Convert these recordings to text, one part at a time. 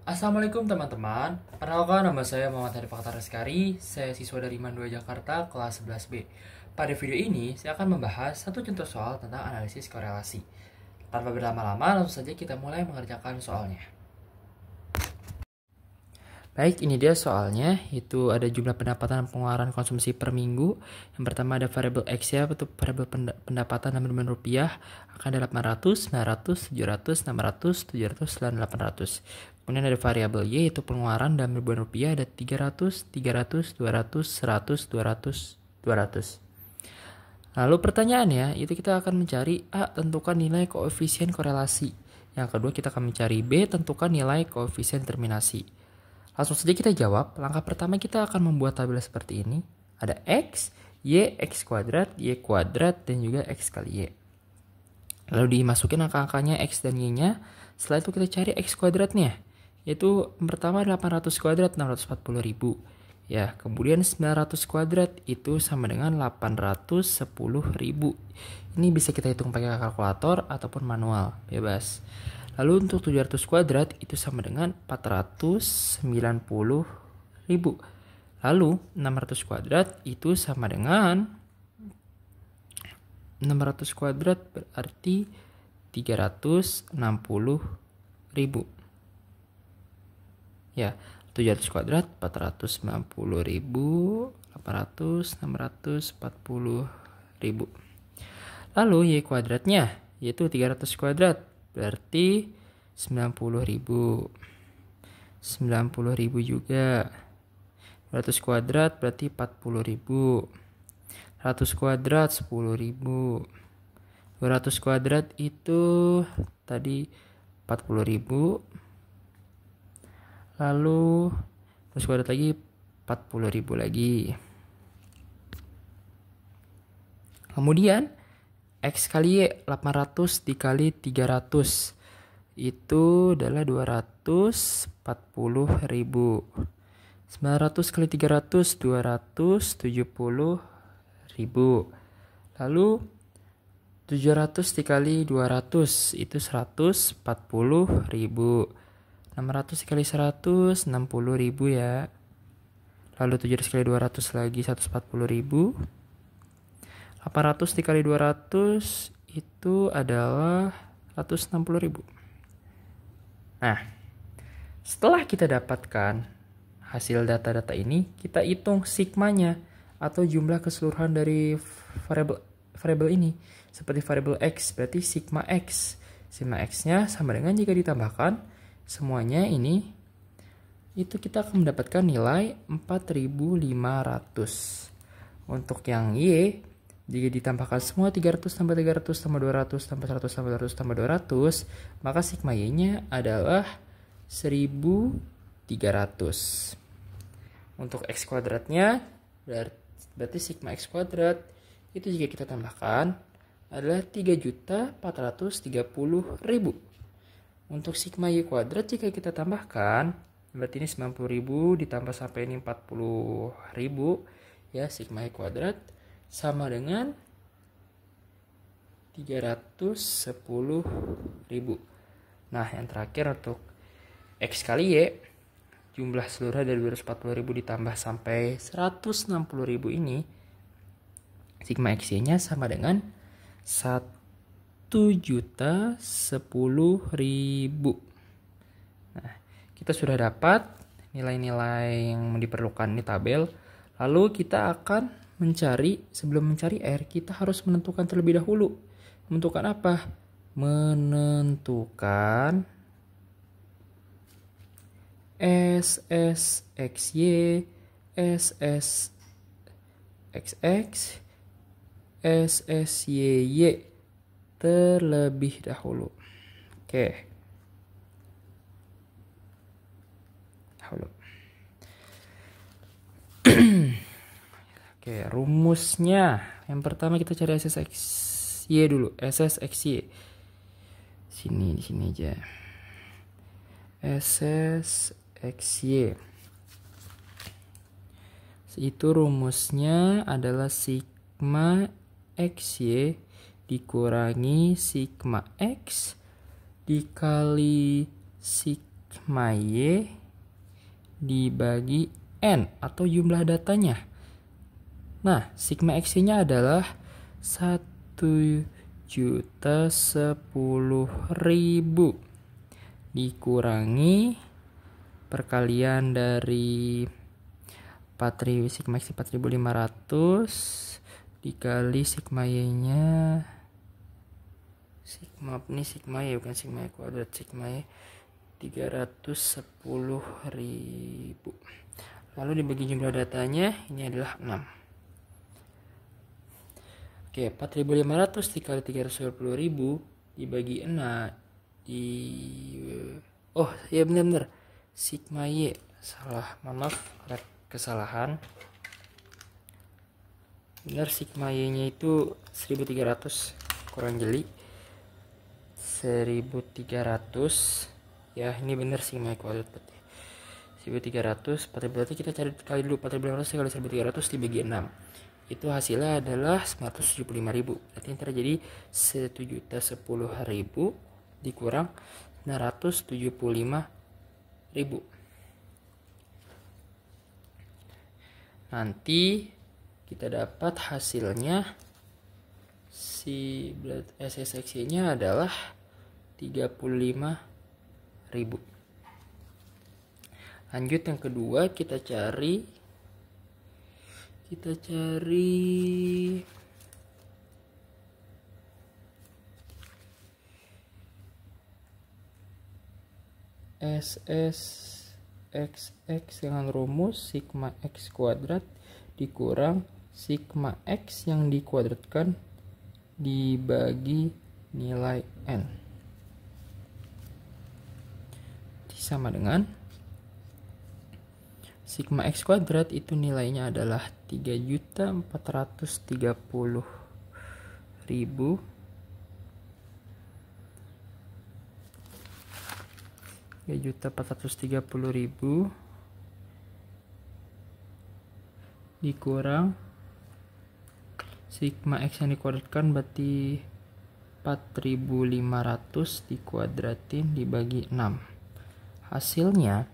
Assalamualaikum teman-teman. Perkenalkan, nama saya Muhammad Harif Akhtar Eskari. Saya siswa dari MAN 2 Jakarta kelas 11B. Pada video ini saya akan membahas satu contoh soal tentang analisis korelasi. Tanpa berlama-lama, langsung saja kita mulai mengerjakan soalnya. Baik, ini dia soalnya. Itu ada jumlah pendapatan dan pengeluaran konsumsi per minggu. Yang pertama ada variabel X ya, itu variabel pendapatan dalam ribuan rupiah. Akan ada 800, 900, 700, 600, 700, dan 800. Kemudian ada variabel Y, yaitu pengeluaran dalam ribuan rupiah. Ada 300, 300, 200, 100, 200, 200. Lalu pertanyaannya, itu kita akan mencari A, tentukan nilai koefisien korelasi. Yang kedua kita akan mencari B, tentukan nilai koefisien terminasi. Langsung saja kita jawab. Langkah pertama kita akan membuat tabel seperti ini. Ada X, Y, X kuadrat, Y kuadrat, dan juga X kali Y. Lalu dimasukin angka-angkanya X dan Y-nya. Setelah itu kita cari X kuadratnya. Yaitu yang pertama 800 kuadrat, 640.000. Ya, kemudian 900 kuadrat itu sama dengan 810.000. Ini bisa kita hitung pakai kalkulator ataupun manual, bebas. Lalu untuk 700 kuadrat itu sama dengan 490.000. Lalu 600 kuadrat itu sama dengan 600 kuadrat berarti 360.000. Ya, 700 kuadrat 490.000, 800, 640.000. Lalu Y kuadratnya yaitu 300 kuadrat berarti 90.000. 90.000 juga. 200 kuadrat berarti 40.000. 100 kuadrat 10.000. 200 kuadrat itu tadi 40.000. Lalu 200 kuadrat lagi 40.000 lagi. Kemudian X kali Y, 800 dikali 300 itu adalah 240.000. 900 kali 300 270.000. Lalu 700 dikali 200 itu 140.000. 600 dikali 100 60.000 ya. Lalu 700 kali 200 lagi 140.000. 800 dikali 200 itu adalah 160.000. Nah, setelah kita dapatkan hasil data-data ini, kita hitung sigmanya atau jumlah keseluruhan dari variabel ini. Seperti variabel X, berarti sigma X. Sigma X-nya sama dengan jika ditambahkan semuanya ini, itu kita akan mendapatkan nilai 4.500. Untuk yang Y, jika ditambahkan semua 300 tambah 300 tambah 200 tambah 100 tambah 200 tambah 200, maka sigma Y-nya adalah 1.300. Untuk X kuadratnya berarti sigma X kuadrat itu jika kita tambahkan adalah 3.430.000. Untuk sigma Y kuadrat jika kita tambahkan berarti ini 90.000 ditambah sampai ini 40.000 ya, sigma Y kuadrat sama dengan 310.000. Nah, yang terakhir untuk X kali Y, jumlah seluruh dari 240.000 ditambah sampai 160.000 ini, sigma XY-nya sama dengan 1.010.000. Nah, kita sudah dapat nilai-nilai yang diperlukan di tabel. Lalu kita akan sebelum mencari R, kita harus menentukan terlebih dahulu. Menentukan apa? Menentukan SSXY, SSXX, SSYY terlebih dahulu. Oke. Oke, rumusnya. Yang pertama kita cari SSXY dulu. SSXY. Di sini aja. SSXY. Itu rumusnya adalah sigma XY dikurangi sigma X dikali sigma Y dibagi N atau jumlah datanya. Nah, sigma X-nya adalah 1.010.000 dikurangi perkalian dari sigma X 4.500 dikali sigma Y-nya sigma Y bukan sigma Y kuadrat, sigma Y 310.000. Lalu dibagi jumlah datanya, ini adalah 6. Oke, 4.500 dikali 310.000 dibagi 6 oh ya benar-benar sigma Y salah, maaf kesalahan. Benar, sigma Y nya itu 1300 kurang jeli 1300 ya, ini benar sigma Y kuadrat berarti 1300. Berarti kita cari kali dulu 4.500 kali 1300 dibagi 6, itu hasilnya adalah 975.000. Berarti ini terjadi 1.010.000 dikurang 975.000. Nanti kita dapat hasilnya si SSX nya adalah 35.000. Lanjut yang kedua, kita cari SSXX dengan rumus sigma X kuadrat dikurang sigma X yang dikuadratkan dibagi nilai N, sama dengan sigma X kuadrat itu nilainya adalah 3.430.000 3.430.000 dikurang sigma X yang dikuadratkan berarti 4.500 dikuadratin dibagi 6. Hasilnya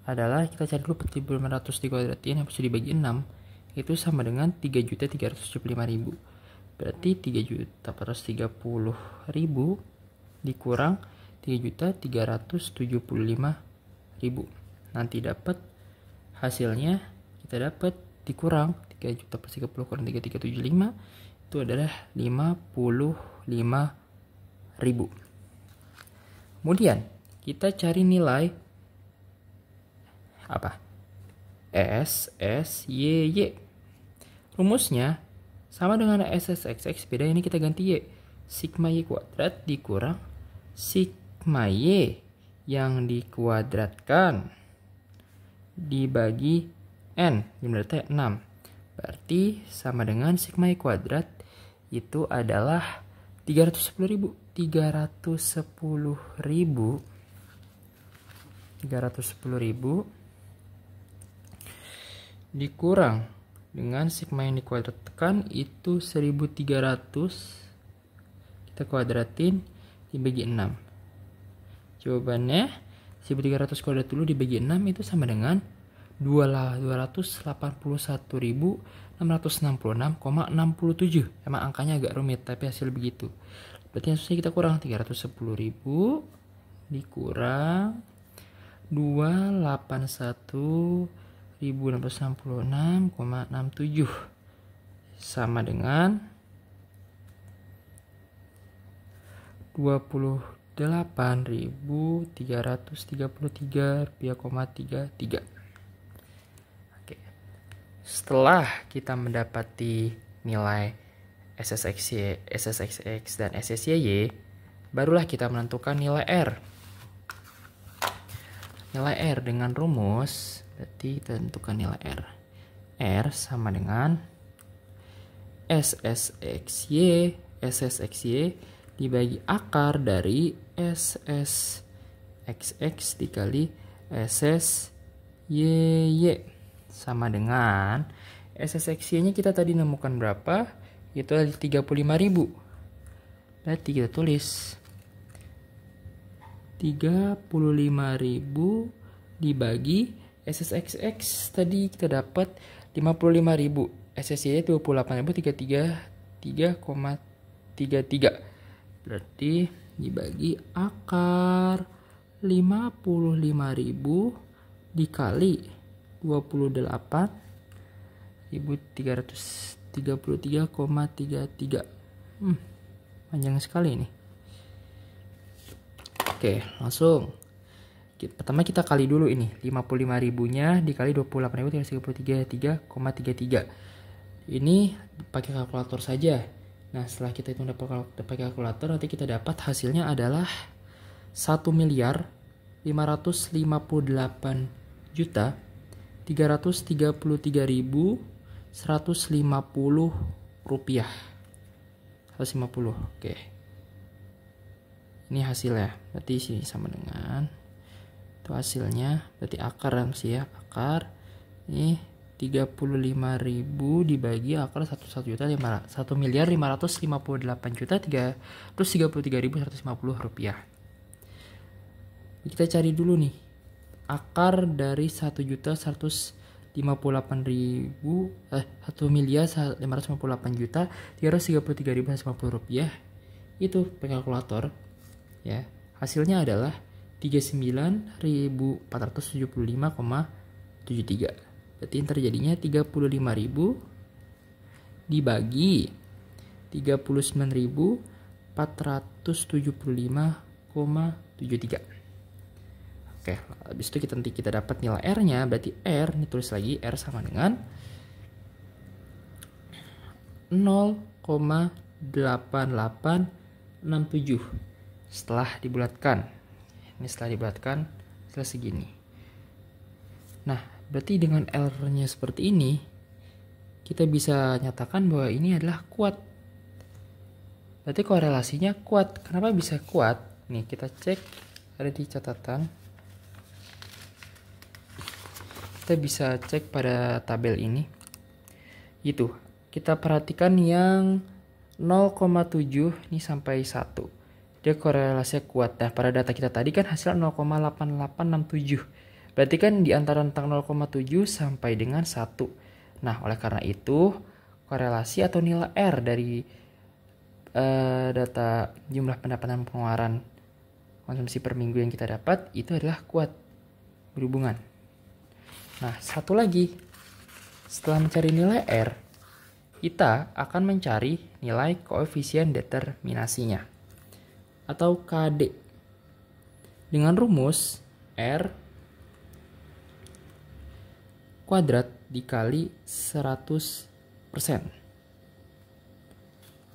adalah, kita cari dulu 4.500 dikuadratin yang bisa dibagi 6 itu sama dengan 3.375.000. Berarti 3.430.000 dikurang 3.375.000. Nanti dapat hasilnya, kita dapat dikurang 3.430 kurang 3.375 itu adalah 55.000. Kemudian kita cari nilai apa? SSYY. Rumusnya sama dengan SSXX, beda ini kita ganti Y. Sigma Y kuadrat dikurang sigma Y yang dikuadratkan dibagi N, jumlah datanya 6. Berarti sama dengan sigma Y kuadrat itu adalah 310.000 dikurang dengan sigma yang dikuadratkan itu 1300 kita kuadratin dibagi 6. Jawabannya 1300 kuadrat dulu dibagi 6 itu sama dengan 281.666,67. Emang angkanya agak rumit tapi hasil begitu. Berarti hasilnya kita kurang 310.000 dikurang 281.666,67 sama dengan 28.333,33. Oke. Setelah kita mendapati nilai SSXY, SSXX dan SSYY, barulah kita menentukan nilai R. Nilai R dengan rumus, berarti kita tentukan nilai R. R sama dengan SSXY dibagi akar dari SSXX dikali SSYY sama dengan SSXY nya kita tadi nemukan berapa? Itu adalah 35.000. Berarti kita tulis 35.000 dibagi SSXX tadi kita dapat 55.000. SSY 28.033,33. Berarti dibagi akar 55.000 dikali 28.333,33. Panjang sekali ini. Oke, langsung. Pertama kita kali dulu ini. 55.000-nya dikali 28.333,33. Ini pakai kalkulator saja. Nah, setelah kita hitung pakai kalkulator, nanti kita dapat hasilnya adalah 1.533.333.150 rupiah. 150. Oke. Ini hasilnya. Berarti sini sama dengan itu hasilnya. Berarti akar sih ya. Akar ini 35.000 dibagi akar 1.558.333.150 rupiah. Kita cari dulu nih akar dari 1.558.000 1.558.333.150 rupiah. Itu pakai kalkulator ya. Hasilnya adalah 39.475,73. Berarti yang terjadinya 35.000 dibagi 39.475,73. Oke, habis itu kita dapat nilai R-nya. Berarti R, ini tulis lagi, R sama dengan 0,8867 setelah dibulatkan. Ini setelah dibulatkan setelah segini. Nah, berarti dengan R-nya seperti ini, kita bisa nyatakan bahwa ini adalah kuat. Berarti korelasinya kuat. Kenapa bisa kuat? Nih, kita cek ada di catatan. Kita bisa cek pada tabel ini. Itu, kita perhatikan yang 0,7 ini sampai 1. Dia korelasinya kuat. Nah, pada data kita tadi kan hasil 0,8867. Berarti kan di antara rentang 0,7 sampai dengan 1. Nah, oleh karena itu, korelasi atau nilai R dari data jumlah pendapatan pengeluaran konsumsi per minggu yang kita dapat, itu adalah kuat berhubungan. Nah, satu lagi. Setelah mencari nilai R, kita akan mencari nilai koefisien determinasinya atau KD. Dengan rumus R kuadrat dikali 100%.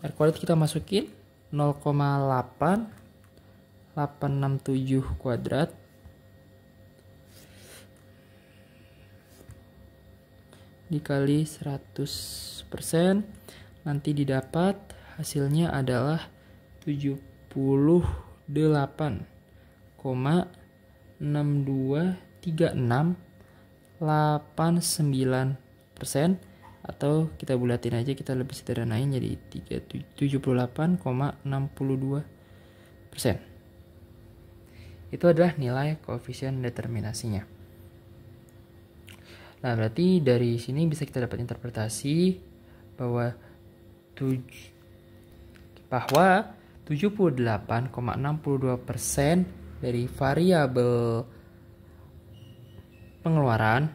R kuadrat kita masukin 0,8867 kuadrat dikali 100%. Nanti didapat hasilnya adalah 78,623689%, atau kita bulatin aja, kita lebih sederhanain jadi 78,62%. Itu adalah nilai koefisien determinasinya. Nah, berarti dari sini bisa kita dapat interpretasi bahwa 78,62% dari variabel pengeluaran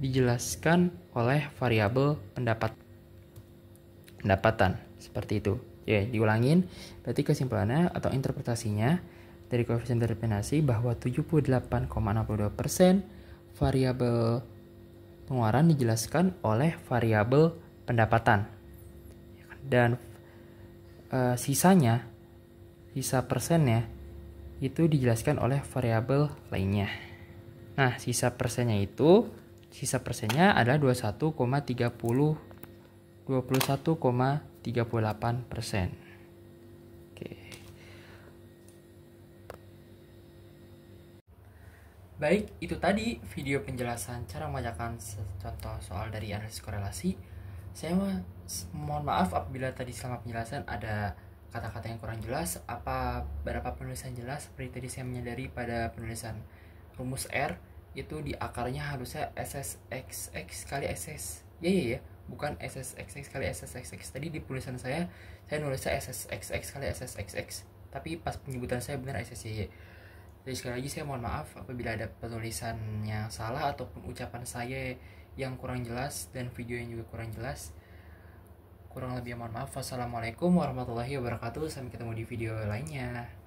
dijelaskan oleh variabel pendapatan. Seperti itu. Ya, diulangin. Berarti kesimpulannya atau interpretasinya dari koefisien determinasi bahwa 78,62% variabel pengeluaran dijelaskan oleh variabel pendapatan. Dan sisa persennya itu dijelaskan oleh variabel lainnya. Nah, sisa persennya adalah 21,38%. Oke. Baik, itu tadi video penjelasan cara mengerjakan contoh soal dari analisis korelasi. Saya mohon maaf apabila tadi selama penjelasan ada kata-kata yang kurang jelas, apa berapa penulisan jelas. Seperti tadi saya menyadari pada penulisan rumus R itu di akarnya harusnya SSXX kali SS. Ya, bukan SSXX kali SSXX. Tadi di penulisan saya nulisnya SSXX kali SSXX. Tapi pas penyebutan saya benar SSY. Jadi sekali lagi saya mohon maaf apabila ada penulisannya salah ataupun ucapan saya yang kurang jelas dan video yang juga kurang jelas. Kurang lebih mohon maaf. Wassalamualaikum warahmatullahi wabarakatuh. Sampai ketemu di video lainnya.